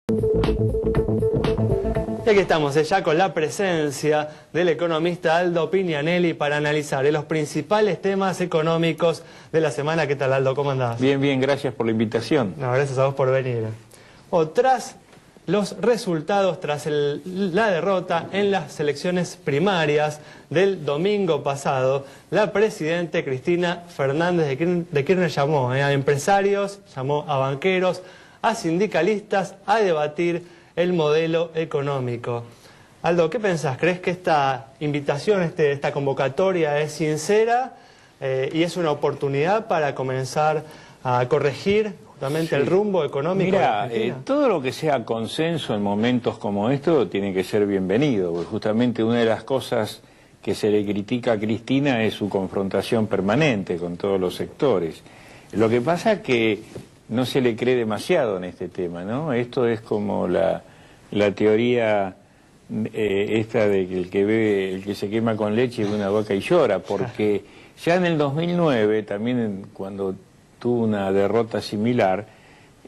Y aquí estamos ya con la presencia del economista Aldo Pignanelli para analizar los principales temas económicos de la semana. ¿Qué tal, Aldo? ¿Cómo andás? Bien, bien, gracias por la invitación. No, gracias a vos por venir. Tras los resultados, tras la derrota en las elecciones primarias del domingo pasado, la presidenta Cristina Fernández de Kirchner llamó a empresarios, llamó a banqueros, a sindicalistas a debatir el modelo económico. Aldo, ¿qué pensás? ¿Crees que esta invitación, esta convocatoria es sincera y es una oportunidad para comenzar a corregir justamente el rumbo económico? Mira, todo lo que sea consenso en momentos como estos tiene que ser bienvenido, porque justamente una de las cosas que se le critica a Cristina es su confrontación permanente con todos los sectores. Lo que pasa es que no se le cree demasiado en este tema, ¿no? Esto es como la teoría esta de que el que se quema con leche ve una vaca y llora, porque ya en el 2009, también cuando tuvo una derrota similar,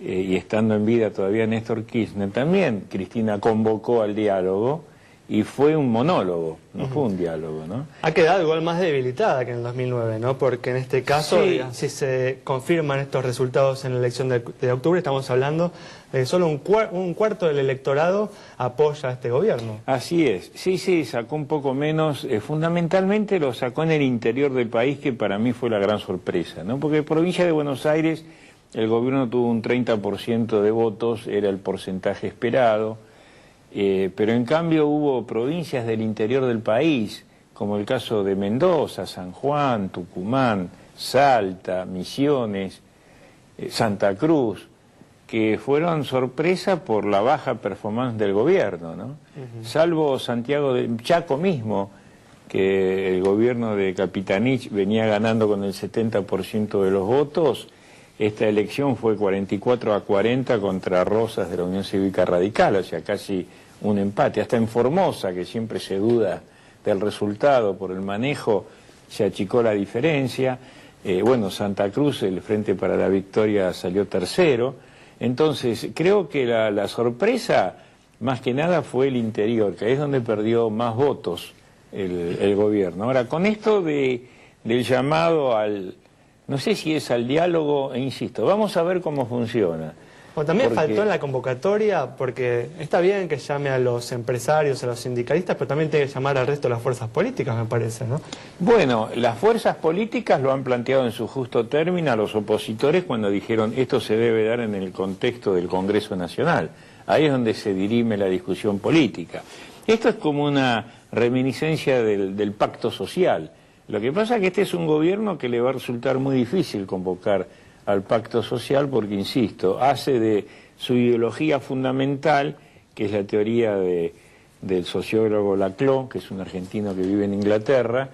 y estando en vida todavía Néstor Kirchner, también Cristina convocó al diálogo, y fue un monólogo, no fue un diálogo, ¿no? Ha quedado igual más debilitada que en el 2009, ¿no? Porque en este caso, sí, si se confirman estos resultados en la elección de octubre, estamos hablando de solo un cuarto del electorado apoya a este gobierno. Así es, sí, sacó un poco menos, fundamentalmente lo sacó en el interior del país, que para mí fue la gran sorpresa, ¿no? Porque en provincia de Buenos Aires el gobierno tuvo un 30% de votos, era el porcentaje esperado. Pero en cambio hubo provincias del interior del país, como el caso de Mendoza, San Juan, Tucumán, Salta, Misiones, Santa Cruz, que fueron sorpresa por la baja performance del gobierno, ¿no? Salvo Santiago de Chaco mismo, que el gobierno de Capitanich venía ganando con el 70% de los votos. Esta elección fue 44-40 contra Rosas de la Unión Cívica Radical, o sea, casi un empate. Hasta en Formosa, que siempre se duda del resultado por el manejo, se achicó la diferencia. Bueno, Santa Cruz, el Frente para la Victoria, salió tercero. Entonces, creo que la sorpresa, más que nada, fue el interior, que es donde perdió más votos el gobierno. Ahora, con esto del llamado al... No sé si es al diálogo, e insisto, vamos a ver cómo funciona. O también faltó en la convocatoria, porque está bien que llame a los empresarios, a los sindicalistas, pero también tiene que llamar al resto de las fuerzas políticas, me parece, ¿no? Bueno, las fuerzas políticas lo han planteado en su justo término a los opositores cuando dijeron esto se debe dar en el contexto del Congreso Nacional. Ahí es donde se dirime la discusión política. Esto es como una reminiscencia del pacto social. Lo que pasa es que este es un gobierno que le va a resultar muy difícil convocar al pacto social porque, insisto, hace de su ideología fundamental, que es la teoría del sociólogo Laclau, que es un argentino que vive en Inglaterra,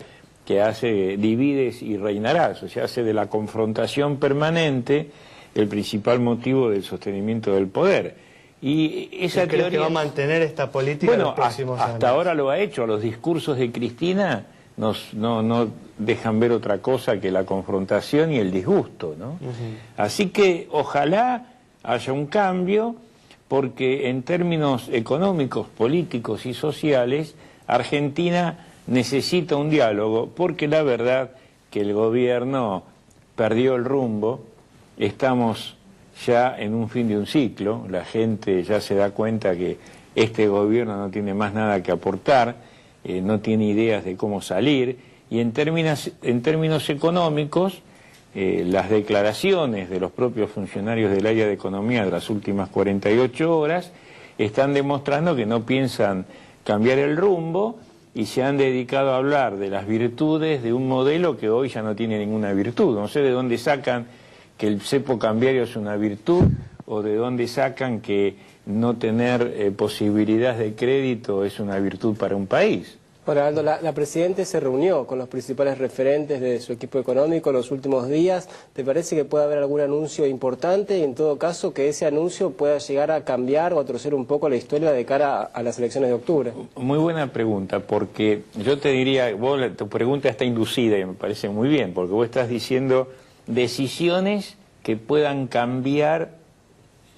que hace divides y reinarás, o sea, hace de la confrontación permanente el principal motivo del sostenimiento del poder. Y esa teoría... que va a mantener esta política en los próximos años. Hasta ahora lo ha hecho. Los discursos de Cristina no dejan ver otra cosa que la confrontación y el disgusto, ¿no? Así que ojalá haya un cambio, porque en términos económicos, políticos y sociales, Argentina necesita un diálogo, porque la verdad que el gobierno perdió el rumbo, estamos ya en un fin de un ciclo, la gente ya se da cuenta que este gobierno no tiene más nada que aportar, no tiene ideas de cómo salir, y en términos económicos, las declaraciones de los propios funcionarios del área de economía de las últimas 48 horas están demostrando que no piensan cambiar el rumbo y se han dedicado a hablar de las virtudes de un modelo que hoy ya no tiene ninguna virtud. No sé de dónde sacan que el cepo cambiario es una virtud o de dónde sacan que no tener posibilidades de crédito es una virtud para un país. Bueno, Aldo, la Presidenta se reunió con los principales referentes de su equipo económico en los últimos días. ¿Te parece que puede haber algún anuncio importante y en todo caso que ese anuncio pueda llegar a cambiar o a torcer un poco la historia de cara a las elecciones de octubre? Muy buena pregunta, porque yo te diría, tu pregunta está inducida y me parece muy bien, porque vos estás diciendo decisiones que puedan cambiar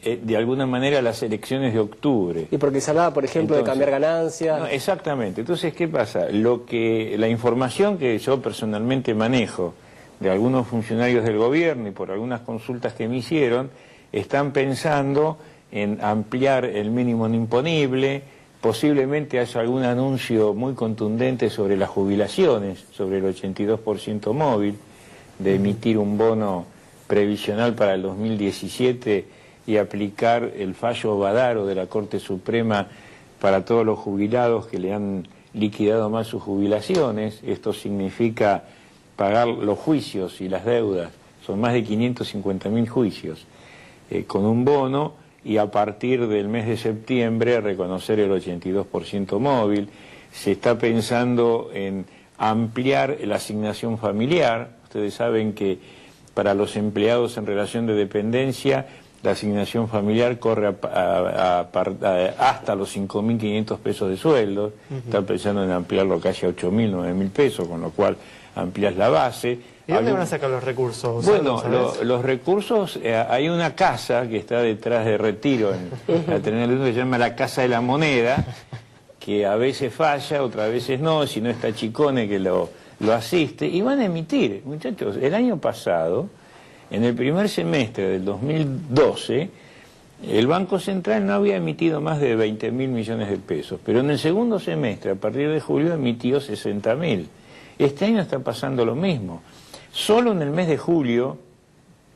de alguna manera las elecciones de octubre. Y porque se hablaba, por ejemplo, Entonces, de cambiar ganancias. No, exactamente. Entonces, ¿qué pasa? La información que yo personalmente manejo de algunos funcionarios del gobierno y por algunas consultas que me hicieron, están pensando en ampliar el mínimo no imponible, posiblemente haya algún anuncio muy contundente sobre las jubilaciones, sobre el 82% móvil, de emitir un bono previsional para el 2017 y aplicar el fallo Badaro de la Corte Suprema para todos los jubilados que le han liquidado mal sus jubilaciones. Esto significa pagar los juicios y las deudas, son más de 550.000 juicios, con un bono, y a partir del mes de septiembre reconocer el 82% móvil. Se está pensando en ampliar la asignación familiar. Ustedes saben que para los empleados en relación de dependencia la asignación familiar corre hasta los 5.500 pesos de sueldo. Están pensando en ampliarlo casi a 8.000, 9.000 pesos, con lo cual amplias la base. ¿Y dónde van a sacar los recursos? Bueno, los recursos, hay una casa que está detrás de Retiro, en la terminal que se llama la Casa de la Moneda, que a veces falla, otras veces no, si no está Chicone que lo asiste, y van a emitir. Muchachos, el año pasado, en el primer semestre del 2012, el Banco Central no había emitido más de 20.000 millones de pesos, pero en el segundo semestre, a partir de julio, emitió 60.000. Este año está pasando lo mismo. Solo en el mes de julio,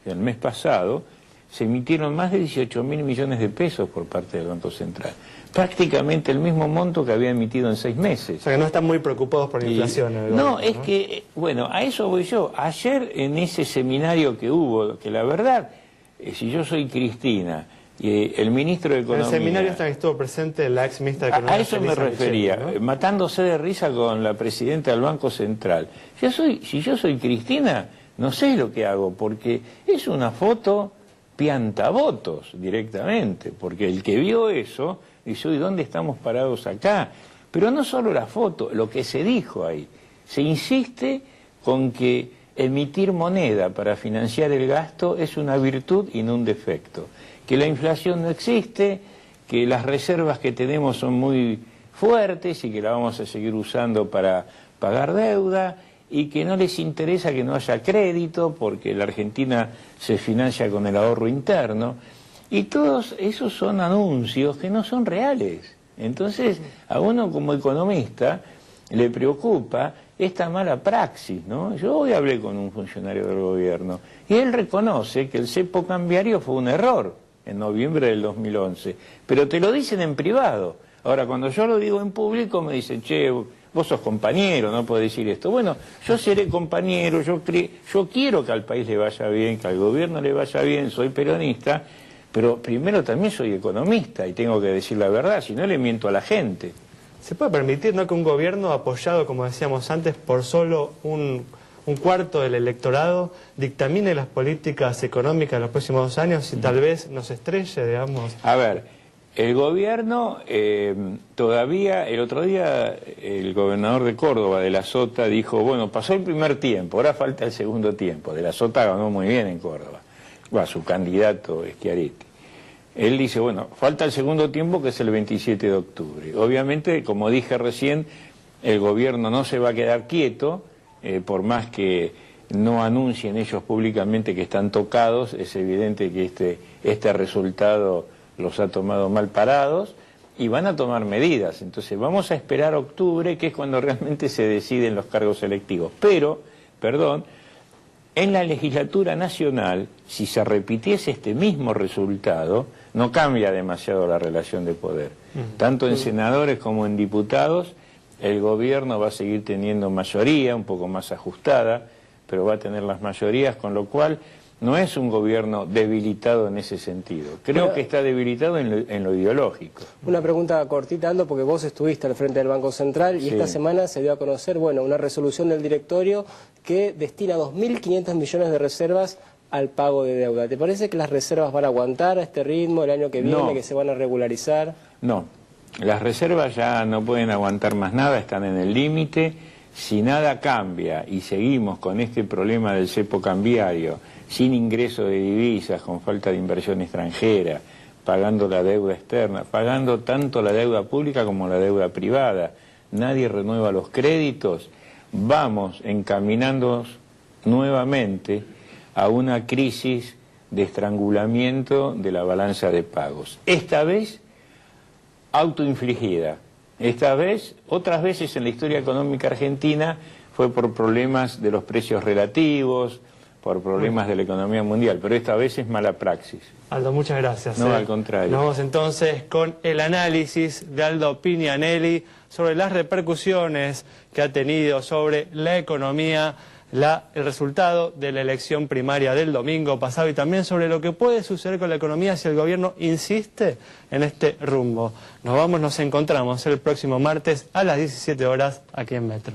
el mes pasado, se emitieron más de 18.000 millones de pesos por parte del Banco Central. Prácticamente el mismo monto que había emitido en 6 meses. O sea que no están muy preocupados por la inflación. No, es que, bueno, a eso voy yo. Ayer en ese seminario que hubo, que la verdad, si yo soy Cristina, y el ministro de Economía... En el seminario estuvo presente la ex ministra de Economía. A eso me refería, Micheli, ¿no? Matándose de risa con la presidenta del Banco Central. Si yo soy Cristina, no sé lo que hago, porque es una foto piantavotos directamente, porque el que vio eso dice, uy, ¿dónde estamos parados acá? Pero no solo la foto, lo que se dijo ahí. Se insiste con que emitir moneda para financiar el gasto es una virtud y no un defecto. Que la inflación no existe, que las reservas que tenemos son muy fuertes y que la vamos a seguir usando para pagar deuda, y que no les interesa que no haya crédito porque la Argentina se financia con el ahorro interno. Y todos esos son anuncios que no son reales. Entonces, a uno como economista le preocupa esta mala praxis, ¿no? Yo hoy hablé con un funcionario del gobierno y él reconoce que el cepo cambiario fue un error en noviembre del 2011, pero te lo dicen en privado. Ahora, cuando yo lo digo en público me dicen, che, vos sos compañero, no podés decir esto. Bueno, yo seré compañero, yo quiero que al país le vaya bien, que al gobierno le vaya bien, soy peronista, pero primero también soy economista y tengo que decir la verdad, si no le miento a la gente. ¿Se puede permitir, no, que un gobierno apoyado, como decíamos antes, por solo un cuarto del electorado dictamine las políticas económicas de los próximos 2 años y tal vez nos estrelle, digamos? A ver, el gobierno todavía, el otro día el gobernador de Córdoba, de la Sota, dijo, bueno, pasó el primer tiempo, ahora falta el segundo tiempo. De la Sota ganó muy bien en Córdoba, su candidato Schiaretti. Él dice, bueno, falta el segundo tiempo, que es el 27 de octubre. Obviamente, como dije recién, el gobierno no se va a quedar quieto, por más que no anuncien ellos públicamente que están tocados, es evidente que este resultado los ha tomado mal parados y van a tomar medidas. Entonces vamos a esperar octubre, que es cuando realmente se deciden los cargos electivos. Pero, perdón, en la legislatura nacional, si se repitiese este mismo resultado, no cambia demasiado la relación de poder. Tanto en senadores como en diputados, el gobierno va a seguir teniendo mayoría, un poco más ajustada, pero va a tener las mayorías, con lo cual no es un gobierno debilitado en ese sentido. Creo que está debilitado en lo ideológico. Una pregunta cortita, Aldo, porque vos estuviste al frente del Banco Central y esta semana se dio a conocer, bueno, una resolución del directorio que destina 2.500 millones de reservas al pago de deuda. ¿Te parece que las reservas van a aguantar a este ritmo el año que viene, que se van a regularizar? No, las reservas ya no pueden aguantar más nada, están en el límite. Si nada cambia y seguimos con este problema del cepo cambiario, sin ingreso de divisas, con falta de inversión extranjera, pagando la deuda externa, pagando tanto la deuda pública como la deuda privada, nadie renueva los créditos, vamos encaminándonos nuevamente a una crisis de estrangulamiento de la balanza de pagos. Esta vez autoinfligida. Esta vez, otras veces en la historia económica argentina fue por problemas de los precios relativos, por problemas de la economía mundial, pero esta vez es mala praxis. Aldo, muchas gracias. No, al contrario. Nos vamos entonces con el análisis de Aldo Pignanelli sobre las repercusiones que ha tenido sobre la economía el resultado de la elección primaria del domingo pasado y también sobre lo que puede suceder con la economía si el gobierno insiste en este rumbo. Nos encontramos el próximo martes a las 17 horas aquí en Metro.